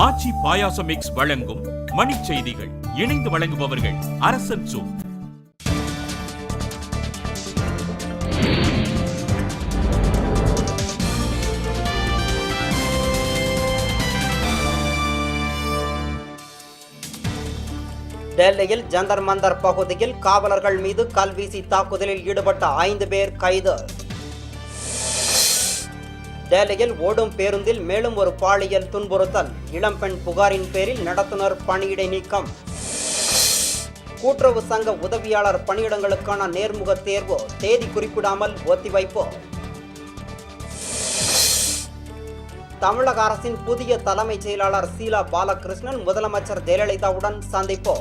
ஆச்சி பாயாசம் mix வழங்கும் மணிச் செய்திகள். இணைந்து வழங்குபவர்கள் அரசன் சூ. டெல்லியில் ஜந்தர் மந்தர் பகுதியில் காவலர்கள் மீது கல்வீசி தாக்குதலில் ஈடுபட்ட 5 பேர் கைது. டெல்லியில் ஓடும் பேருந்தில் மேலும் ஒரு பாலியல் துன்புறுத்தல். இளம்பெண் புகாரின் பேரில் நடத்துனர் பணியிடை நீக்கம். கூட்டுறவு சங்க உதவியாளர் பணியிடங்களுக்கான நேர்முக தேர்வு தேதி குறிப்பிடாமல் ஒத்திவைப்பு. தமிழக அரசின் புதிய தலைமைச் செயலாளர் சீலா பாலகிருஷ்ணன் முதலமைச்சர் ஜெயலலிதாவுடன் சந்திப்பு.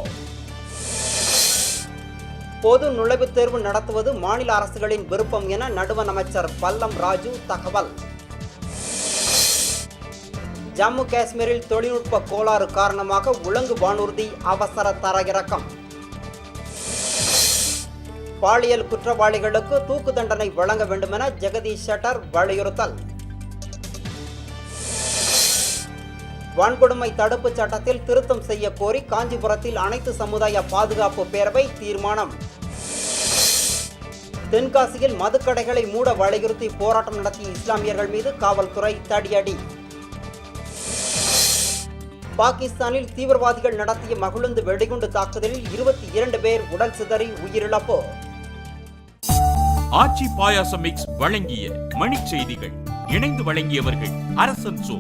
பொது நுழைவுத் தேர்வு நடத்துவது மாநில அரசுகளின் விருப்பம் என நடுவண் அமைச்சர் பல்லம் ராஜு தகவல். ஜம்மு காஷ்மீரில் தொழில்நுட்ப கோளாறு காரணமாக உலங்கு வானூர்தி அவசர தரையிறக்கம். பாலியல் குற்றவாளிகளுக்கு தூக்கு தண்டனை வழங்க வேண்டுமென ஜெகதீஷ் ஷெட்டர் வலியுறுத்தல். வன்கொடுமை தடுப்பு சட்டத்தில் திருத்தம் செய்ய கோரி காஞ்சிபுரத்தில் அனைத்து சமுதாய பாதுகாப்பு பேரவை தீர்மானம். தென்காசியில் மதுக்கடைகளை மூட வலியுறுத்தி போராட்டம் நடத்திய இஸ்லாமியர்கள் மீது காவல்துறை தடியடி. பாகிஸ்தானில் தீவிரவாதிகள் நடத்திய மகிழுந்து வெடிகுண்டு தாக்குதலில் 22 பேர் உடல் சிதறி உயிரிழப்பு. ஆச்சி பாயாசம் மிக்ஸ் வழங்கிய மணிச் செய்திகள். இணைந்து வழங்கியவர்கள் அரசன் சூ.